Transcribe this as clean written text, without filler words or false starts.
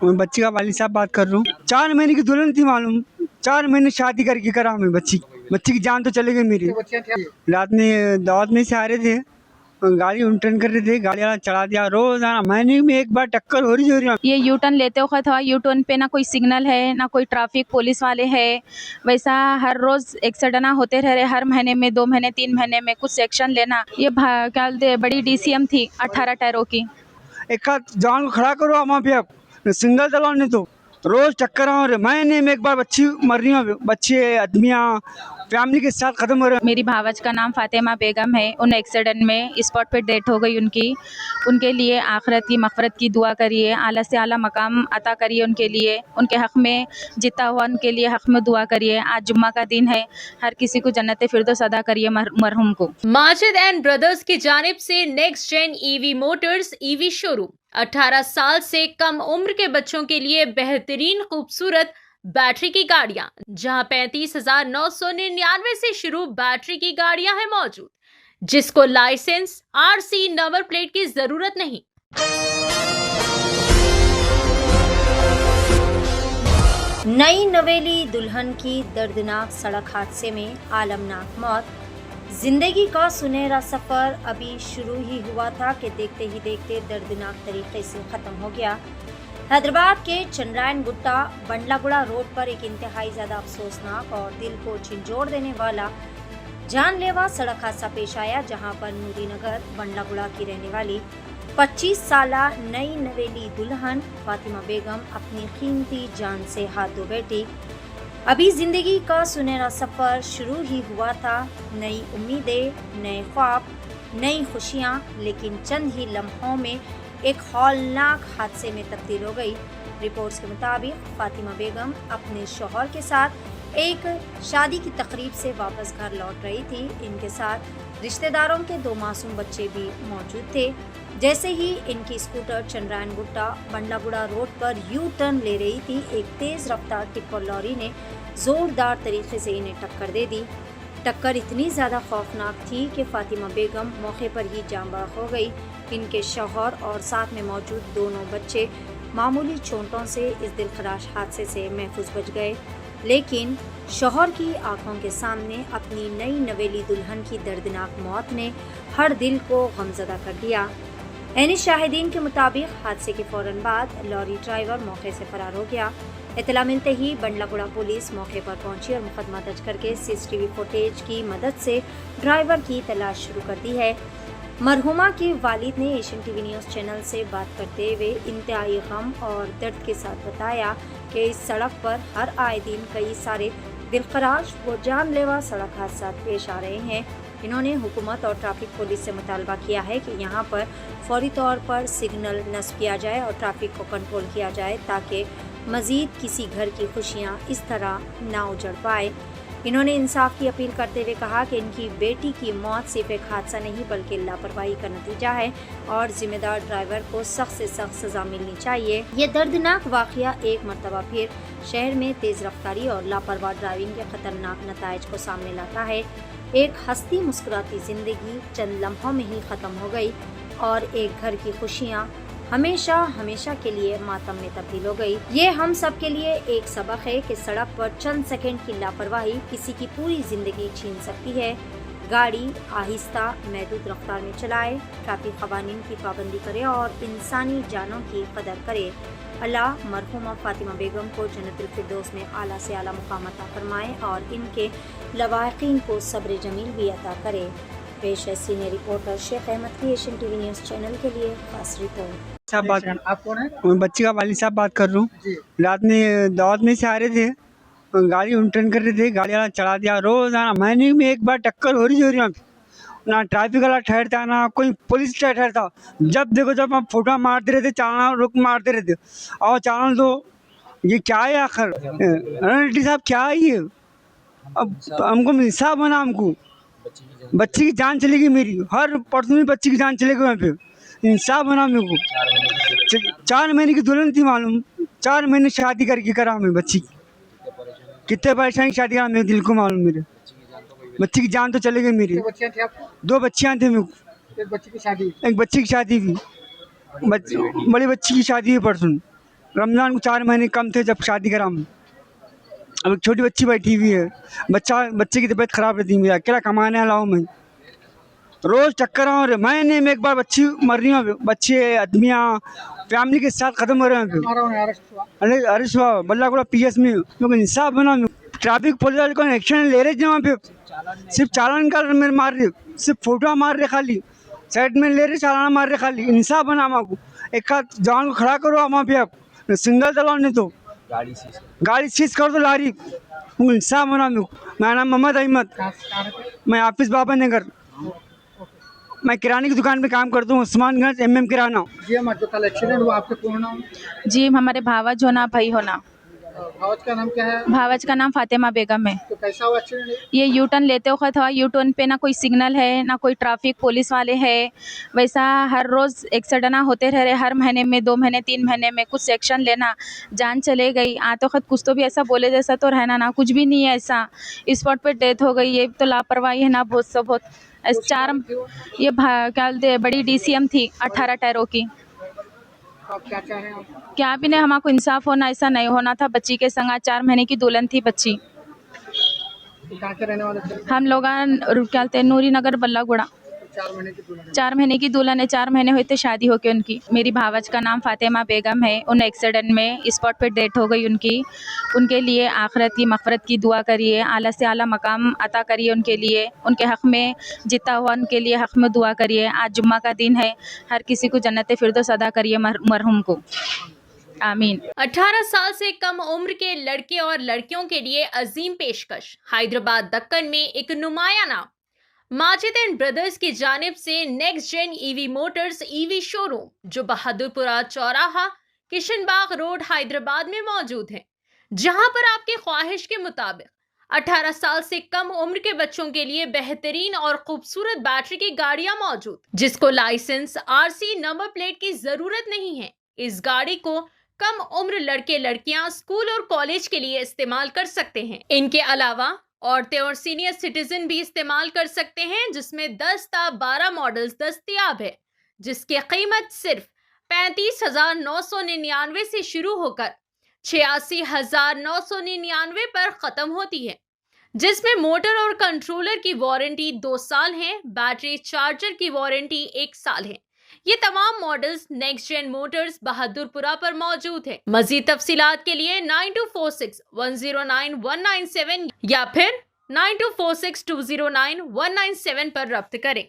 मैं बच्ची का वालिद साहब बात कर रहा हूँ। 4 महीने की दुल्हन थी मालूम, 4 महीने शादी करके करा मैं बच्ची की जान तो चली गई मेरी। रात में दावत में से आ रहे थे, गाड़ी उल्टन कर रहे थे, गाड़ी वाला चढ़ा दिया। रोजाना महीने में एक बार टक्कर हो रही है। ये यू टर्न लेते वक्त यू टर्न पे ना कोई सिग्नल है, ना कोई ट्रैफिक पुलिस वाले है। वैसा हर रोज एक्सीडेंट होते रह रहे, हर महीने में, 2 महीने 3 महीने में कुछ एक्शन लेना। ये क्या बोलते, बड़ी DCM थी 18 टायरों की। एक जान को खड़ा करो वहाँ पे, आप सिंगल चलाओ, नहीं तो रोज टक्कर हो रहे। महीने में एक बार बच्ची मर रही है, बच्चे आदमियाँ फैमिली के साथ खत्म हो रहे। मेरी भावज का नाम फातिमा बेगम है। उन एक्सीडेंट में स्पॉट पे डेथ हो गई उनकी। उनके लिए आखिरत की मग़फ़िरत की दुआ करिए, आला से आला मकाम अता करिए उनके लिए, उनके हक़ में जितना हुआ उनके लिए हक़ में दुआ करिए। आज जुम्मा का दिन है, हर किसी को जन्नत फिरदौस अदा करिए मरहूम को। माजिद एंड ब्रदर्स की जानिब से next gen EV motors EV showroom 18 साल से कम उम्र के बच्चों के लिए बेहतरीन खूबसूरत बैटरी की गाड़ियां, जहां 35,999 से शुरू बैटरी की गाड़ियां हैं मौजूद, जिसको लाइसेंस RC नंबर प्लेट की जरूरत नहीं। नई नवेली दुल्हन की दर्दनाक सड़क हादसे में आलमनाक मौत। जिंदगी का सुनहरा सफर अभी शुरू ही हुआ था कि देखते ही देखते दर्दनाक तरीके से खत्म हो गया। हैदराबाद के चंद्रायन गुट्टा बंडलागुड़ा रोड पर एक इंतहाई ज्यादा अफसोसनाक और दिल को झिंझोड़ देने वाला जानलेवा सड़क हादसा पेश आया, जहां पर नूरी नगर बंडलागुड़ा की रहने वाली 25 साला नई नवेली दुल्हन फातिमा बेगम अपनी कीमती जान से हाथ धो बैठी। अभी जिंदगी का सुनहरा सफर शुरू ही हुआ था। नई उम्मीदें, नए ख्वाब, नई खुशियां, लेकिन चंद ही लम्हों में एक हौलनाक हादसे में तब्दील हो गई। रिपोर्ट्स के मुताबिक फातिमा बेगम अपने शौहर के साथ एक शादी की तकरीब से वापस घर लौट रही थी। इनके साथ रिश्तेदारों के 2 मासूम बच्चे भी मौजूद थे। जैसे ही इनकी स्कूटर चंद्रायन गुट्टा बंडलागुड़ा रोड पर यू टर्न ले रही थी, एक तेज रफ्तार टिप्पर लॉरी ने जोरदार तरीके से इन्हें टक्कर दे दी। टक्कर इतनी ज़्यादा खौफनाक थी कि फातिमा बेगम मौके पर ही जांबाग हो गई। इनके शौहर और साथ में मौजूद दोनों बच्चे मामूली चोटों से इस दिलखराश हादसे से महफूज बच गए, लेकिन शौहर की आंखों के सामने अपनी नई नवेली दुल्हन की दर्दनाक मौत ने हर दिल को गमज़दा कर दिया। ऐनी शाहिदीन के मुताबिक हादसे के फौरन बाद लॉरी ड्राइवर मौके से फरार हो गया। इतला मिलते ही बंडलागुड़ा पुलिस मौके पर पहुंची और मुकदमा दर्ज करके CCTV फुटेज की मदद से ड्राइवर की तलाश शुरू कर दी है। मरहुमा के वालिद ने एशियन TV न्यूज़ चैनल से बात करते हुए इंतहाई गम और दर्द के साथ बताया कि इस सड़क पर हर आए दिन कई सारे दिलखराश व जानलेवा सड़क हादसा पेश आ रहे हैं। इन्होंने हुकूमत और ट्रैफिक पुलिस से मुतालबा किया है कि यहाँ पर फौरी तौर पर सिग्नल नस्ब किया जाए और ट्रैफिक को कंट्रोल किया जाए, ताकि मज़ीद किसी घर की खुशियाँ इस तरह ना उजड़ पाए। इन्होंने इंसाफ की अपील करते हुए कहा कि इनकी बेटी की मौत सिर्फ एक हादसा नहीं बल्कि लापरवाही का नतीजा है और जिम्मेदार ड्राइवर को सख्त से सख्त सजा मिलनी चाहिए। ये दर्दनाक वाक़या एक मरतबा फिर शहर में तेज़ रफ्तारी और लापरवाह ड्राइविंग के खतरनाक नताइज को सामने लाता है। एक हंसती मुस्कुराती जिंदगी चंद लम्हों में ही ख़त्म हो गई और एक घर की खुशियाँ हमेशा हमेशा के लिए मातम में तब्दील हो गई। ये हम सब के लिए एक सबक है कि सड़क पर चंद सेकंड की लापरवाही किसी की पूरी जिंदगी छीन सकती है। गाड़ी आहिस्ता महदूद रफ्तार में चलाए, ट्रैफिक कवानीन की पाबंदी करे और इंसानी जानों की कदर करे। अल्लाह मरहुमा फातिमा बेगम को जन्नतुल फिरदौस में आला से आला मुकाम अता फरमाए और इनके लवाहिकीन को सब्र जमील भी अता करे। पेश है सीनियर रिपोर्टर शेख अहमद की एशियन TV न्यूज़ चैनल के लिए खास रिपोर्ट। आप कौन है? मैं बच्ची का वालिद साहब बात कर रहा हूँ। रात में दावत में से आ रहे थे, गाड़ी उल्टन कर रहे थे, गाड़ी वाला चढ़ा दिया। रोजाना महीने में एक बार टक्कर हो रही है। ना ट्रैफिक वाला ठहरता, ना कोई पुलिस ठहरता। जब देखो जब हम फोटो मारते रहते, चालान रुक मारते रहते। और चालान तो ये क्या है आखिर? रणटी साहब क्या है ये? अब हमको इंसाफ बना, हमको बच्ची की जान चली गई मेरी, हर परसों में बच्ची की जान चली गई। वहाँ पे इंसाफ बना मेरे को। 4 महीने की दुल्हन थी मालूम, 4 महीने शादी करके करा मैं बच्ची। कितने परेशानी शादी करा, मेरे दिल को मालूम। मेरे बच्ची की जान तो चली गई मेरी। 2 बच्चियाँ थे मेरे को। एक बच्ची की शादी हुई, बड़ी बच्ची की शादी हुई परसों। रमज़ान को 4 महीने कम थे जब शादी करा हम। अब एक छोटी बच्ची बैठी हुई है, बच्चे की तबीयत ख़राब रहती है, मेरा अकेला कमाने वाला हूँ मैं। रोज़ टक्कर और महीने में एक बार बच्ची मर रही है, बच्चे आदमियाँ फैमिली के साथ ख़त्म हो रहे हैं। अरे अरेस्ट हुआ बल्लागुड़ा पीएस में, क्योंकि इंसाफ बना। ट्रैफिक पुलिस वाले को एक्शन ले रहे थे वहाँ पे, सिर्फ चालान कर मेरे मार रहे, सिर्फ फोटो मार रहे, खाली साइड में ले रहे, चालान मार रहे, खाली इंसाफ बना हमको। एक हाथ जवान को खड़ा करो वहाँ पे, आप सिंगल चलाओ, नहीं तो गाड़ी सीज कर दो लारी, इंसाफ बना। मेरा नाम मोहम्मद अहमद, मैं ऑफिस बाबा नगर, मैं किराने की दुकान पे काम करता हूँ, उस्मानगंज MM किराना। जी हम जो कल एक्सीडेंट हुआ आपके पूर्ण नाम? जी हमारे भावज होना भाई होना। भावज का नाम क्या है? भावज का नाम फातिमा बेगम है। तो कैसा हुआ एक्सीडेंट? ये यू टर्न लेते वक्त हुआ। यू टर्न पे ना कोई सिग्नल है, ना कोई ट्रैफिक पुलिस वाले है। वैसा हर रोज़ एक्सीडेंट होते रह रहे, हर महीने में, 2 महीने 3 महीने में कुछ सेक्शन लेना, जान चले गई आते वक्त कुछ तो भी ऐसा बोले जैसा तो रहना ना, कुछ भी नहीं है ऐसा। स्पॉट पे डेथ हो गई, ये तो लापरवाही है ना बहुत सब बहुत। ये क्या बोलते हैं, बड़ी DCM थी 18 टायरों की। आप क्या चाहें आप? क्या भी नहीं, हमको इंसाफ होना, ऐसा नहीं होना था। बच्ची के संग 4 महीने की दुल्हन थी बच्ची। कहाँ के रहने वाले थे? हम लोग क्या बोलते हैं, नूरी नगर बल्लागुड़ा। 4 महीने की दुल्हन? 4 महीने की दुल्हन है, 4 महीने हुए थे शादी होके उनकी। मेरी भावज का नाम फातिमा बेगम है। उन एक्सीडेंट में स्पॉट पे डेथ हो गई उनकी। उनके लिए आखिरत की मग़फ़िरत की दुआ करिए, आला से आला मकाम अता करिए उनके लिए, उनके हक़ में जितना हुआ उनके लिए हक़ में दुआ करिए। आज जुम्मा का दिन है, हर किसी को जन्नत फिरदौस अदा करिए मरहूम को, आमीन। 18 साल से कम उम्र के लड़के और लड़कियों के लिए अजीम पेशकश। हैदराबाद दक्कन में एक नुमाया नाम माजिद एंड ब्रदर्स की जानिब से next gen EV motors EV showroom, जो बहादुरपुरा चौराहा किशनबाग रोड हैदराबाद में मौजूद है, जहां पर आपके ख्वाहिश के मुताबिक 18 साल से कम उम्र के बच्चों के लिए बेहतरीन और खूबसूरत बैटरी की गाड़ियां मौजूद, जिसको लाइसेंस RC नंबर प्लेट की जरूरत नहीं है। इस गाड़ी को कम उम्र लड़के लड़कियां स्कूल और कॉलेज के लिए इस्तेमाल कर सकते हैं। इनके अलावा औरतें और सीनियर सिटीजन भी इस्तेमाल कर सकते हैं, जिसमें 10 ता 12 मॉडल्स दस्तयाब है, जिसकी कीमत सिर्फ 35,999 से शुरू होकर 86,999 पर खत्म होती है, जिसमें मोटर और कंट्रोलर की वारंटी 2 साल है, बैटरी चार्जर की वारंटी 1 साल है। ये तमाम models next gen motors Bahadurpura पर मौजूद है। मजीद तफसीलात के लिए 9246109197 या फिर 9246209197 पर रब्त करें।